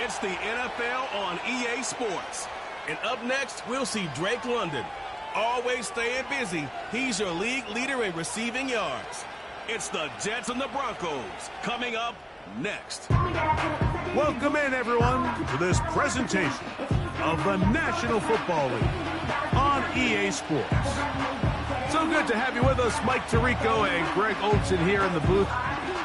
It's the NFL on EA Sports. And up next, we'll see Drake London. Always staying busy, he's your league leader in receiving yards. It's the Jets and the Broncos coming up next. Welcome in, everyone, to this presentation of the National Football League on EA Sports. So good to have you with us, Mike Tirico and Greg Olson here in the booth.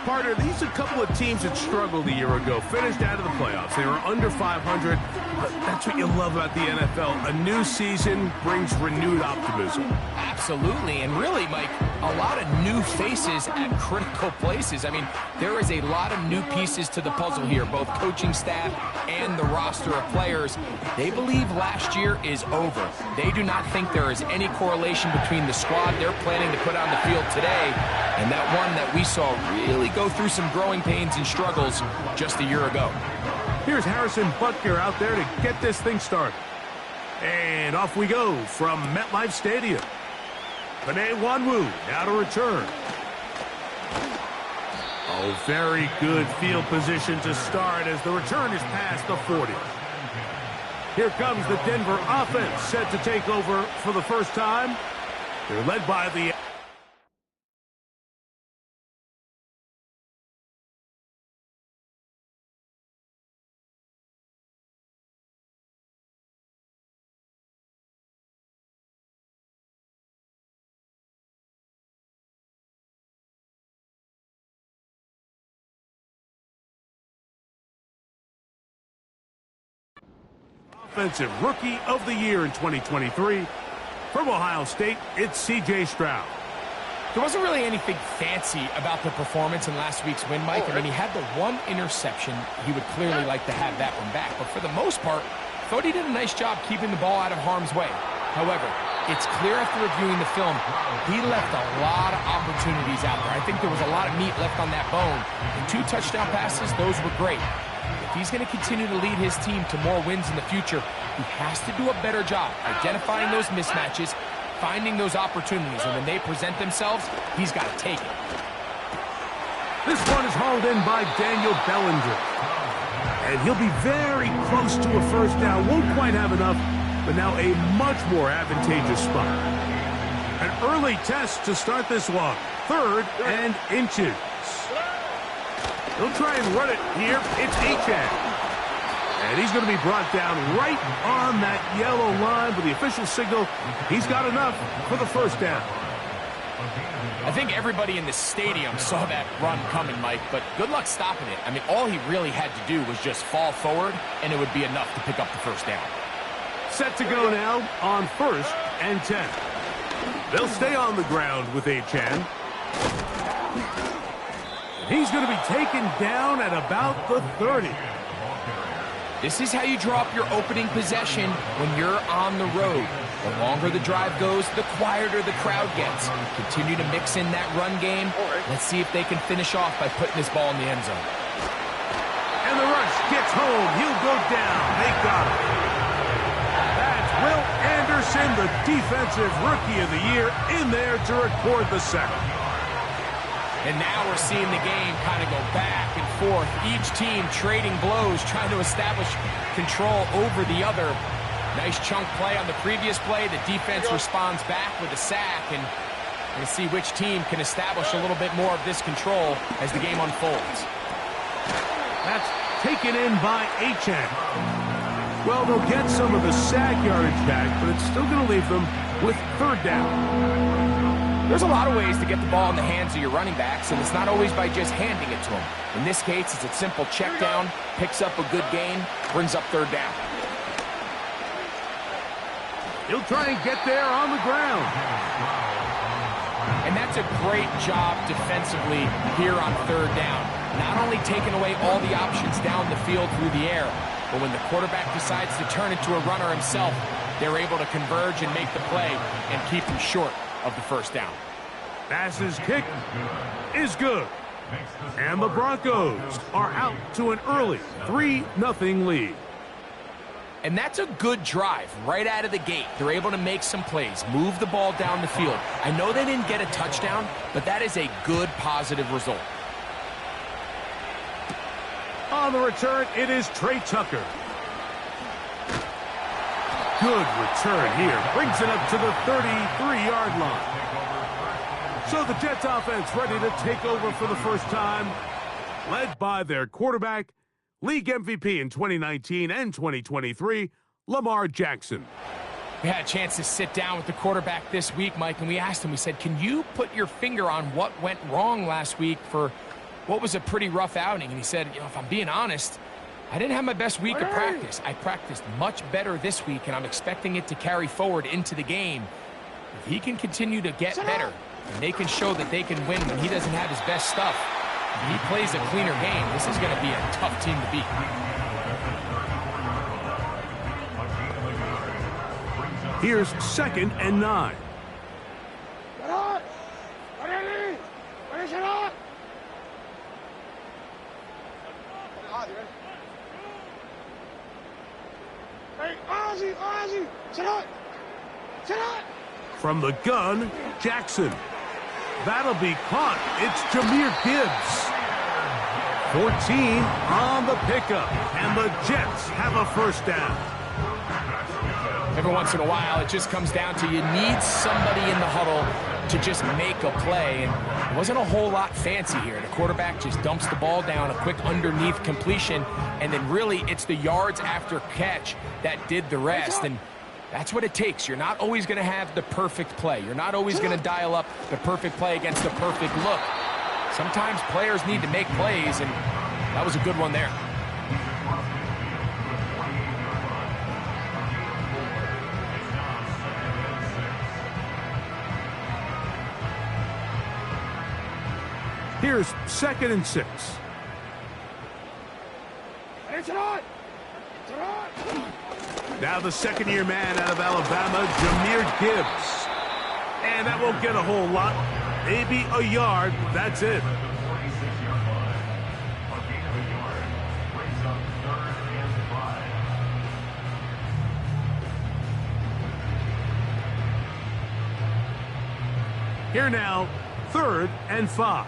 Partner, these are a couple of teams that struggled a year ago, finished out of the playoffs. They were under 500, but that's what you love about the NFL. A new season brings renewed optimism. Absolutely, and really, Mike, a lot of new faces at critical places. I mean, there is a lot of new pieces to the puzzle here, both coaching staff and the roster of players. They believe last year is over. They do not think there is any correlation between the squad they're planning to put on the field today and that one that we saw really go through some growing pains and struggles just a year ago. Here's Harrison Butker out there to get this thing started. And off we go from MetLife Stadium. Panay Wanwu now to return. Oh, very good field position to start as the return is past the 40. Here comes the Denver offense set to take over for the first time. They're led by the Offensive Rookie of the Year in 2023. From Ohio State, it's C.J. Stroud. There wasn't really anything fancy about the performance in last week's win, Mike. I mean, he had the one interception. He would clearly like to have that one back. But for the most part, I thought he did a nice job keeping the ball out of harm's way. However, it's clear after reviewing the film, he left a lot of opportunities out there. I think there was a lot of meat left on that bone. And 2 touchdown passes, those were great. If he's going to continue to lead his team to more wins in the future, he has to do a better job identifying those mismatches, finding those opportunities, and when they present themselves, he's got to take it. This one is hauled in by Daniel Bellinger. And he'll be very close to a first down. Won't quite have enough, but now a much more advantageous spot. An early test to start this one. 3rd and inches. He'll try and run it here. It's Achane. And he's going to be brought down right on that yellow line with the official signal. He's got enough for the first down. I think everybody in the stadium saw that run coming, Mike, but good luck stopping it. I mean, all he really had to do was just fall forward, and it would be enough to pick up the first down. Set to go now on 1st and 10. They'll stay on the ground with Achane. He's going to be taken down at about the 30. This is how you draw up your opening possession when you're on the road. The longer the drive goes, the quieter the crowd gets. Continue to mix in that run game. Let's see if they can finish off by putting this ball in the end zone. And the rush gets home. He'll go down. They got him. That's Will Anderson, the Defensive Rookie of the Year, in there to record the sack. And now we're seeing the game kind of go back and forth. Each team trading blows, trying to establish control over the other. Nice chunk play on the previous play. The defense responds back with a sack. And we're going to see which team can establish a little bit more of this control as the game unfolds. That's taken in by Achane. Well, they'll get some of the sack yardage back, but it's still going to leave them with 3rd down. There's a lot of ways to get the ball in the hands of your running backs, and it's not always by just handing it to them. In this case, it's a simple check down, picks up a good gain, brings up 3rd down. He'll try and get there on the ground. And that's a great job defensively here on 3rd down. Not only taking away all the options down the field through the air, but when the quarterback decides to turn into a runner himself, they're able to converge and make the play and keep him short of the first down. Pass's kick is good. And the Broncos are out to an early 3-0 lead. And that's a good drive right out of the gate. They're able to make some plays, move the ball down the field. I know they didn't get a touchdown, but that is a good positive result. On the return, it is Trey Tucker. Good return here. Brings it up to the 33-yard line. So the Jets offense ready to take over for the first time, led by their quarterback, league MVP in 2019 and 2023, Lamar Jackson. We had a chance to sit down with the quarterback this week, Mike, and we asked him, we said, can you put your finger on what went wrong last week for what was a pretty rough outing? And he said, if I'm being honest, I didn't have my best week of practice. I practiced much better this week, and I'm expecting it to carry forward into the game. If he can continue to get better, and they can show that they can win when he doesn't have his best stuff, and he plays a cleaner game, this is going to be a tough team to beat. Here's 2nd and 9. From the gun, Jackson. That'll be caught. It's Jahmyr Gibbs. 14 on the pickup, and the Jets have a first down. Every once in a while, it just comes down to you need somebody in the huddle to just make a play, and it wasn't a whole lot fancy here. The quarterback just dumps the ball down, a quick underneath completion, and then really it's the yards after catch that did the rest, and that's what it takes. You're not always going to have the perfect play. You're not always going to dial up the perfect play against the perfect look. Sometimes players need to make plays, and that was a good one there. Here's 2nd and 6. Now the second-year man out of Alabama, Jahmyr Gibbs. And that won't get a whole lot. Maybe a yard. That's it. Here now, 3rd and 5.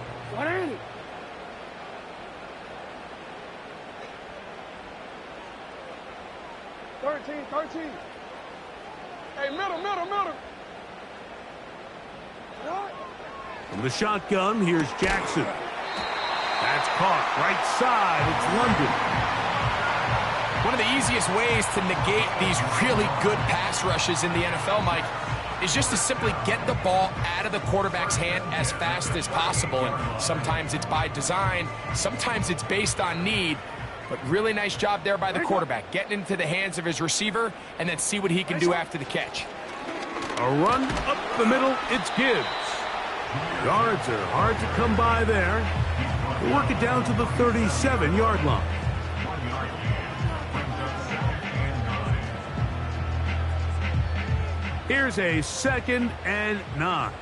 13. Hey, middle. From the shotgun, here's Jackson. That's caught. Right side, it's London. One of the easiest ways to negate these really good pass rushes in the NFL, Mike, is just to simply get the ball out of the quarterback's hand as fast as possible. And sometimes it's by design, sometimes it's based on need. But really nice job there by the quarterback, getting into the hands of his receiver and then see what he can do after the catch. A run up the middle, it's Gibbs. Yards are hard to come by there. We'll work it down to the 37-yard line. Here's a 2nd and 9.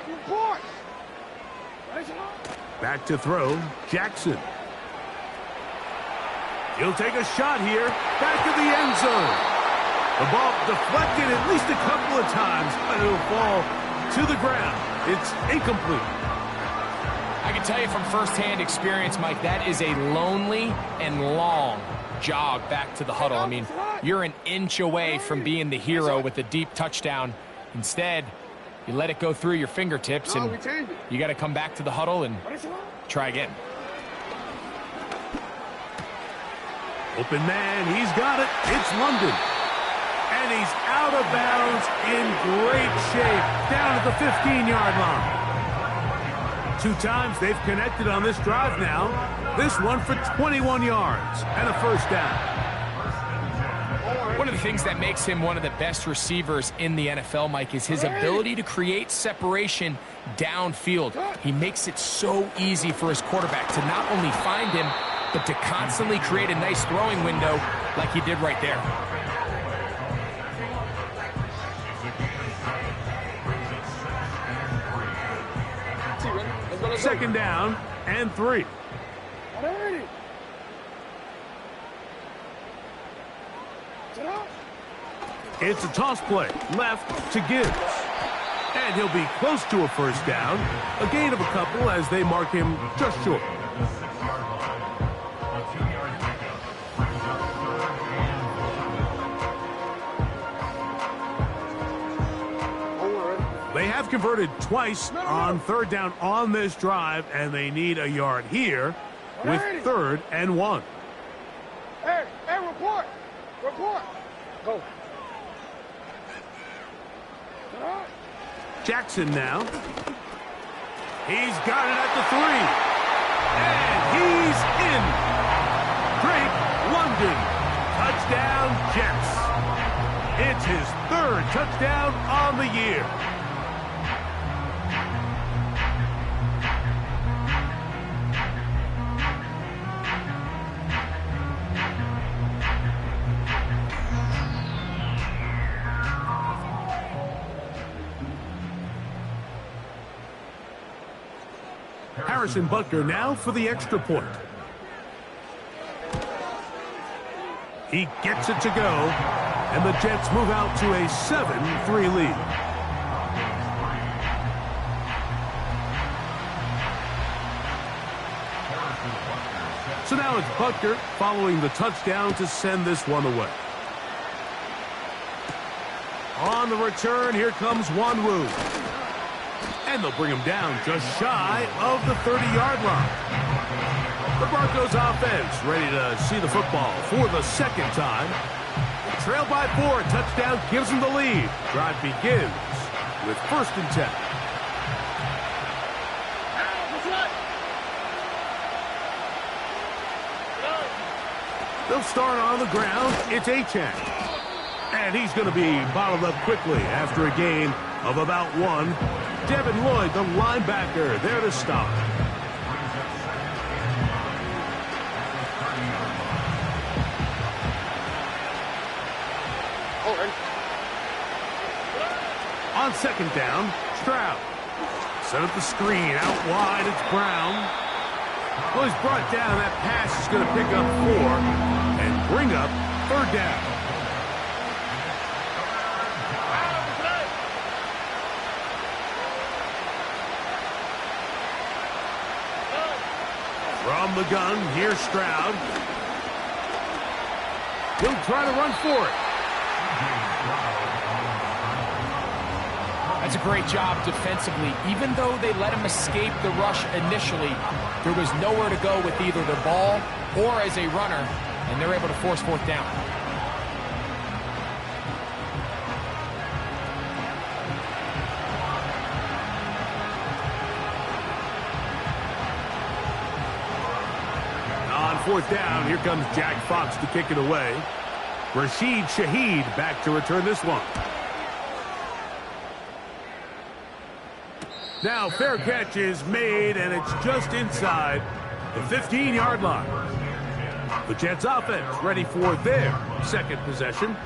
Report. Back to throw, Jackson. He'll take a shot here, back of the end zone. The ball deflected at least a couple of times, but it'll fall to the ground. It's incomplete. I can tell you from firsthand experience, Mike, that is a lonely and long jog back to the huddle. I mean, you're an inch away from being the hero with a deep touchdown. Instead, you let it go through your fingertips, and you got to come back to the huddle and try again. Open man, he's got it. It's London. And he's out of bounds in great shape, down at the 15-yard line. 2 times they've connected on this drive now. This one for 21 yards and a first down. One of the things that makes him one of the best receivers in the NFL, Mike, is his ability to create separation downfield. He makes it so easy for his quarterback to not only find him, but to constantly create a nice throwing window like he did right there. Second down and 3. It's a toss play, left to Gibbs. And he'll be close to a first down. A gain of a couple as they mark him just short. They have converted twice on third down on this drive, and they need a yard here with 3rd and 1. Hey, report. Report. Go. Jackson now. He's got it at the 3. And he's in. Drake London. Touchdown, Jets. It's his 3rd touchdown on the year. Harrison Butker now for the extra point. He gets it to go, and the Jets move out to a 7-3 lead. So now it's Butker following the touchdown to send this one away. On the return, here comes Wanwu. And they'll bring him down just shy of the 30-yard line. The Broncos offense ready to see the football for the 2nd time. Trailed by 4, touchdown gives them the lead. Drive begins with 1st and 10. They'll start on the ground. It's Achane. And he's going to be bottled up quickly after a gain of about 1. Devin Lloyd, the linebacker, there to stop. On 2nd down, Stroud. Set up the screen, out wide, it's Brown. Well, he's brought down. That pass is going to pick up 4 and bring up 3rd down. From the gun, here's Stroud. He'll try to run for it. That's a great job defensively. Even though they let him escape the rush initially, there was nowhere to go with either the ball or as a runner, and they're able to force 4th down. On 4th down, here comes Jack Fox to kick it away. Rashid Shaheed back to return this one. Now, fair catch is made, and it's just inside the 15-yard line. The Jets offense ready for their 2nd possession.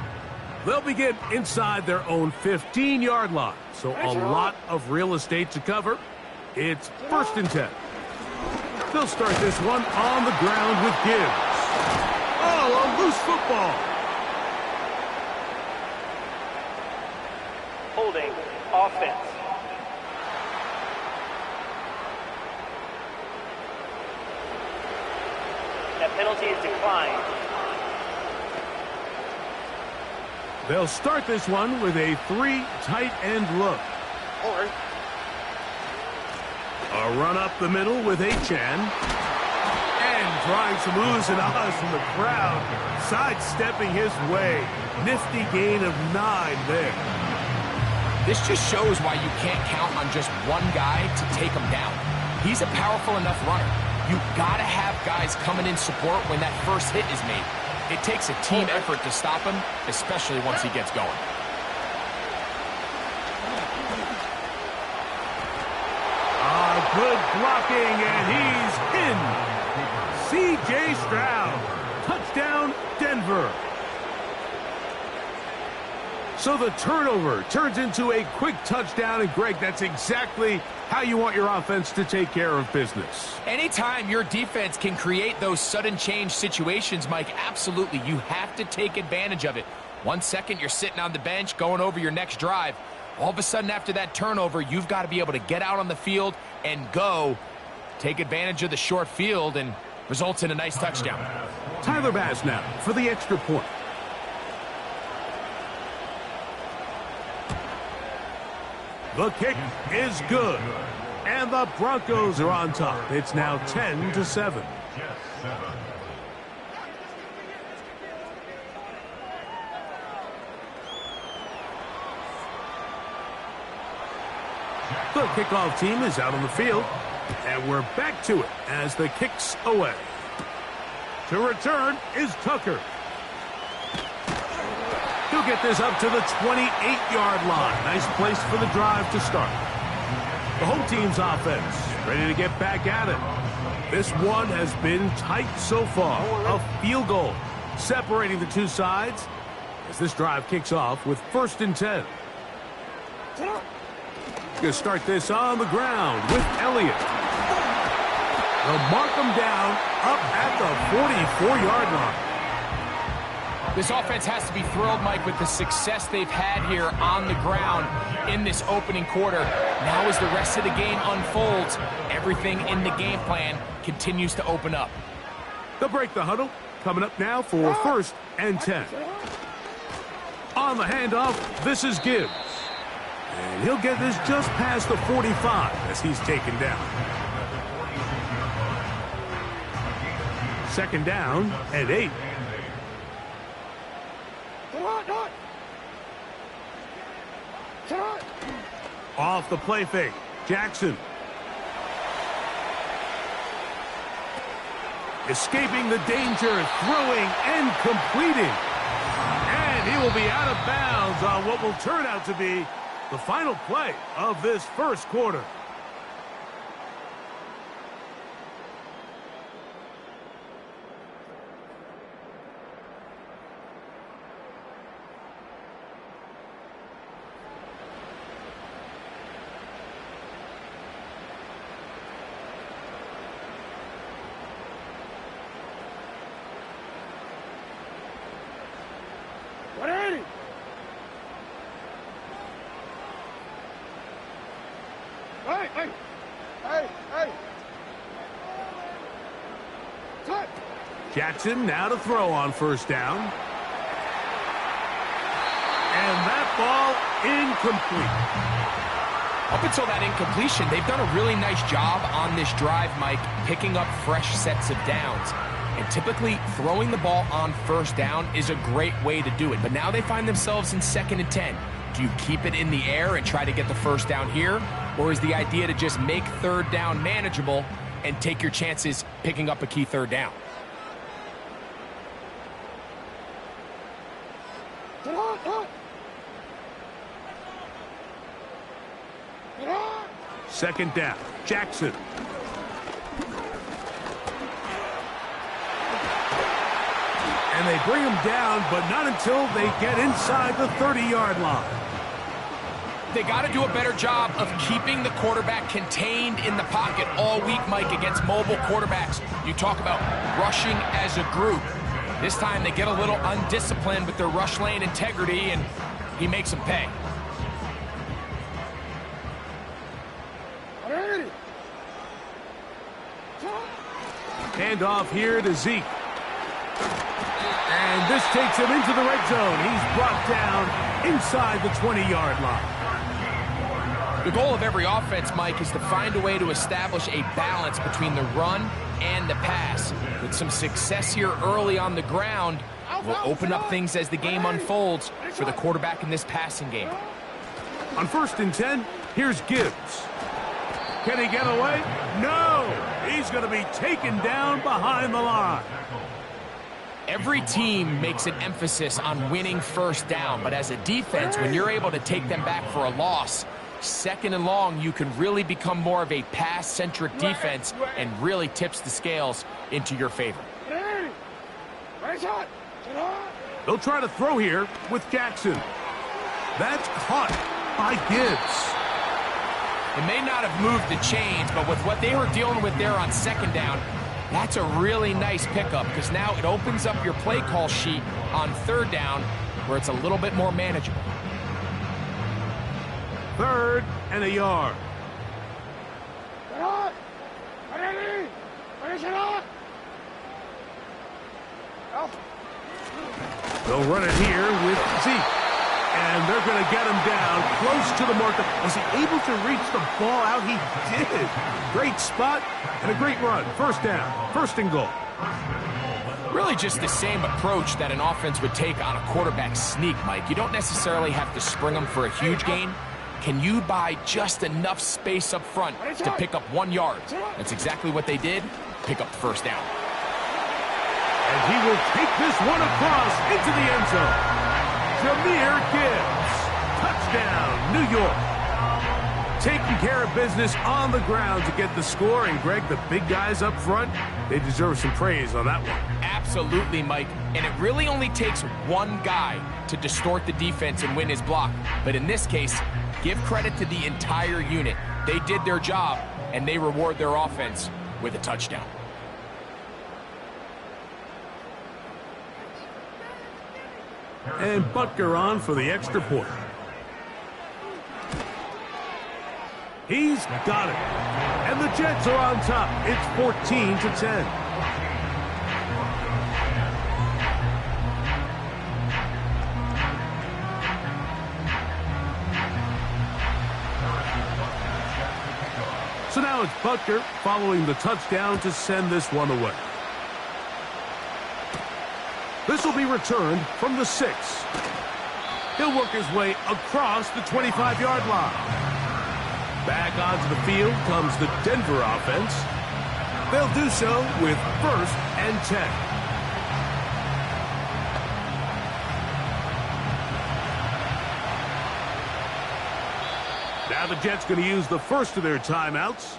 They'll begin inside their own 15-yard line, so a lot of real estate to cover. It's 1st and 10. They'll start this one on the ground with Gibbs. Oh, a loose football. Holding offense. That penalty is declined. They'll start this one with a 3 tight end look. A run up the middle with Achane. And trying some oohs and ahs from the crowd. Sidestepping his way. Nifty gain of 9 there. This just shows why you can't count on just one guy to take him down. He's a powerful enough runner. You've got to have guys coming in support when that first hit is made. It takes a team effort to stop him, especially once he gets going. Good blocking, and he's in. C.J. Stroud. Touchdown, Denver. So the turnover turns into a quick touchdown, and Greg, that's exactly how you want your offense to take care of business. Anytime your defense can create those sudden change situations, Mike, absolutely, you have to take advantage of it. 1 second, you're sitting on the bench going over your next drive. All of a sudden after that turnover, you've got to be able to get out on the field and go. Take advantage of the short field and results in a nice touchdown. Tyler Bass now for the extra point. The kick is good. And the Broncos are on top. It's now 10-7. The kickoff team is out on the field. And we're back to it as the kick's away. To return is Tucker. He'll get this up to the 28-yard line. Nice place for the drive to start. The home team's offense ready to get back at it. This one has been tight so far. A field goal separating the two sides as this drive kicks off with 1st and 10. Going to start this on the ground with Elliott. They'll mark him down up at the 44-yard line. This offense has to be thrilled, Mike, with the success they've had here on the ground in this opening quarter. Now as the rest of the game unfolds, everything in the game plan continues to open up. They'll break the huddle. Coming up now for 1st and 10. On the handoff, this is Gibbs. And he'll get this just past the 45 as he's taken down. 2nd down and 8. Off the play fake, Jackson. Escaping the danger, throwing and completing. And he will be out of bounds on what will turn out to be the final play of this first quarter. Jackson now to throw on 1st down. And that ball incomplete. Up until that incompletion, they've done a really nice job on this drive, Mike, picking up fresh sets of downs. And typically, throwing the ball on 1st down is a great way to do it. But now they find themselves in 2nd and 10. Do you keep it in the air and try to get the 1st down here? Or is the idea to just make 3rd down manageable and take your chances picking up a key 3rd down? Second down, Jackson. And they bring him down, but not until they get inside the 30-yard line. They got to do a better job of keeping the quarterback contained in the pocket all week, Mike, against mobile quarterbacks. You talk about rushing as a group. This time they get a little undisciplined with their rush lane integrity, and he makes them pay. Hand off here to Zeke. And this takes him into the red zone. He's brought down inside the 20-yard line. The goal of every offense, Mike, is to find a way to establish a balance between the run and the pass. With some success here early on the ground, will open up things as the game unfolds for the quarterback in this passing game. On 1st and 10, here's Gibbs. Can he get away? No! He's going to be taken down behind the line. Every team makes an emphasis on winning 1st down, but as a defense, when you're able to take them back for a loss, 2nd and long, you can really become more of a pass-centric defense and really tips the scales into your favor. They'll try to throw here with Jackson. That's caught by Gibbs. It may not have moved the chains, but with what they were dealing with there on 2nd down, that's a really nice pickup because now it opens up your play call sheet on 3rd down where it's a little bit more manageable. 3rd and a yard. They'll run it here with Zeke. And they're going to get him down close to the marker. Was he able to reach the ball out? He did. Great spot and a great run. 1st down, 1st and goal. Really just the same approach that an offense would take on a quarterback sneak, Mike. You don't necessarily have to spring them for a huge gain. Can you buy just enough space up front to pick up 1 yard? That's exactly what they did. Pick up the 1st down. And he will take this one across into the end zone. Jahmyr Gibbs. Touchdown, New York. Taking care of business on the ground to get the score. And, Greg, the big guys up front, they deserve some praise on that one. Absolutely, Mike. And it really only takes one guy to distort the defense and win his block. But in this case, give credit to the entire unit. They did their job, and they reward their offense with a touchdown. And Butker on for the extra point. He's got it. And the Jets are on top. It's 14-10. So now it's Butker following the touchdown to send this one away. This will be returned from the 6. He'll work his way across the 25-yard line. Back onto the field comes the Denver offense. They'll do so with 1st and 10. Now the Jets going to use the first of their timeouts.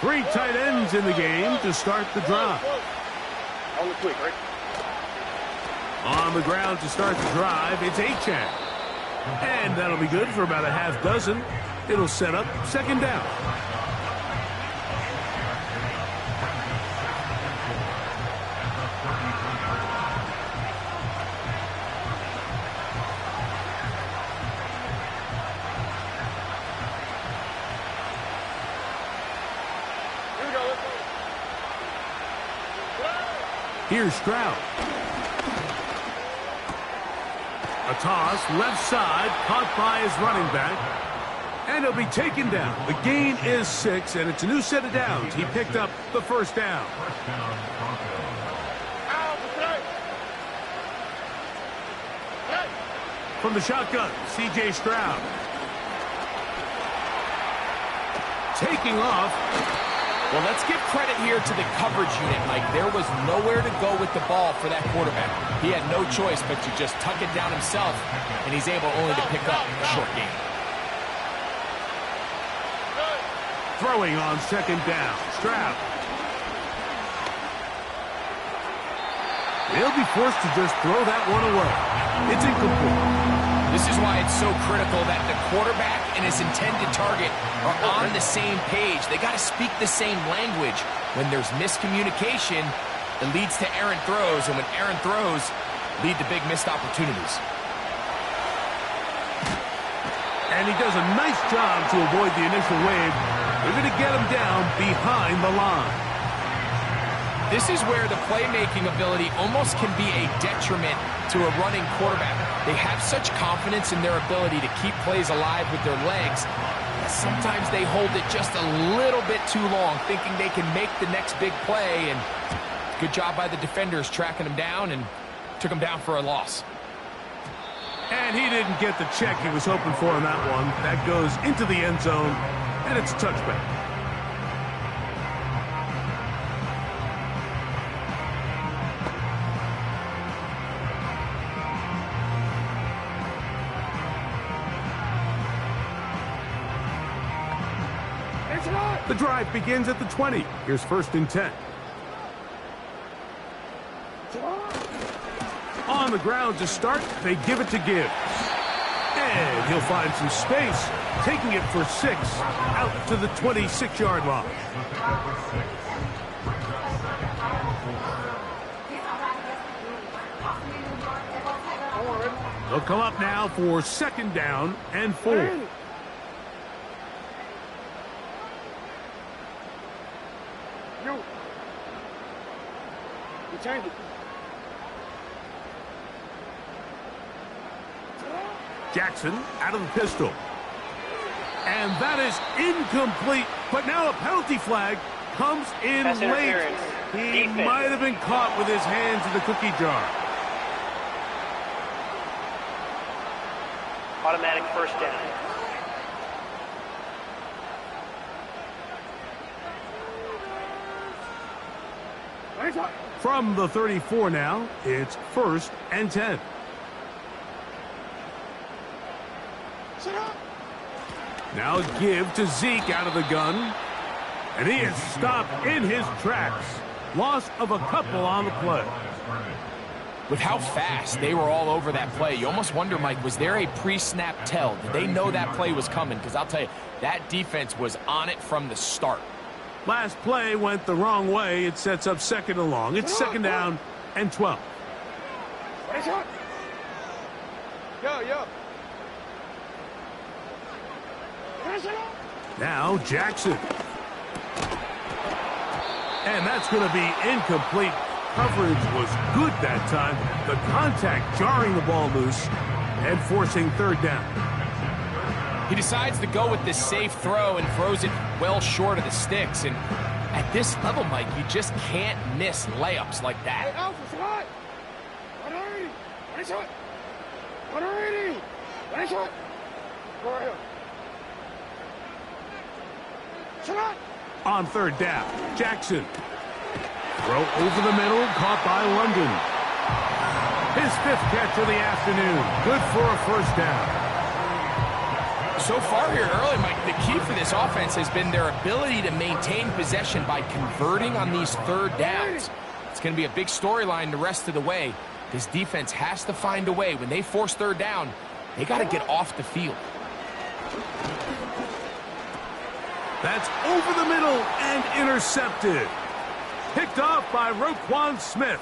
Three tight ends in the game to start the drive. On the quick, right? On the ground to start the drive, it's Achane. And that'll be good for about a half dozen. It'll set up 2nd down. Here's Stroud. A toss, left side, caught by his running back. And he'll be taken down. The gain is 6, and it's a new set of downs. He picked up the 1st down. From the shotgun, C.J. Stroud. Taking off. Well, let's give credit here to the coverage unit, Mike. There was nowhere to go with the ball for that quarterback. He had no choice but to just tuck it down himself, and he's able only to pick up a short gain. Throwing on 2nd down. Stroud. He'll be forced to just throw that one away. It's incomplete. This is why it's so critical that the quarterback and his intended target are on the same page. They got to speak the same language. When there's miscommunication, it leads to errant throws, and when errant throws lead to big missed opportunities. And he does a nice job to avoid the initial wave. They're going to get him down behind the line. This is where the playmaking ability almost can be a detriment to a running quarterback. They have such confidence in their ability to keep plays alive with their legs that sometimes they hold it just a little bit too long, thinking they can make the next big play. And good job by the defenders tracking him down and took him down for a loss. And he didn't get the check he was hoping for on that one. That goes into the end zone, and it's a touchback. The drive begins at the 20. Here's 1st and 10. On the ground to start, they give it to Gibbs. And but he'll find some space, taking it for 6 out to the 26-yard line. They'll come up now for 2nd down and 4. You change it. Jackson out of the pistol. And that is incomplete. But now a penalty flag comes in Pass late. interference. He Defense. might have been caught with his hands in the cookie jar. Automatic first down. From the 34 now, it's 1st and 10. Now give to Zeke out of the gun. And he is stopped in his tracks. Loss of a couple on the play. With how fast they were all over that play, you almost wonder, Mike, was there a pre-snap tell? Did they know that play was coming? Because I'll tell you, that defense was on it from the start. Last play went the wrong way. It sets up 2nd and long. It's 2nd down and 12. Yo. Now Jackson. And that's going to be incomplete. Coverage was good that time. The contact jarring the ball loose and forcing 3rd down. He decides to go with this safe throw and throws it well short of the sticks. And at this level, Mike, you just can't miss layups like that. Hey, Alpha, slide. 180. 1 shot. 180. 1 shot. Go right here. Shot. On 3rd down, Jackson. Throw over the middle, caught by London. His 5th catch of the afternoon. Good for a 1st down. So far here early, Mike, the key for this offense has been their ability to maintain possession by converting on these 3rd downs. It's going to be a big storyline the rest of the way. This defense has to find a way. When they force 3rd down, they got to get off the field. That's over the middle and intercepted. Picked off by Roquan Smith.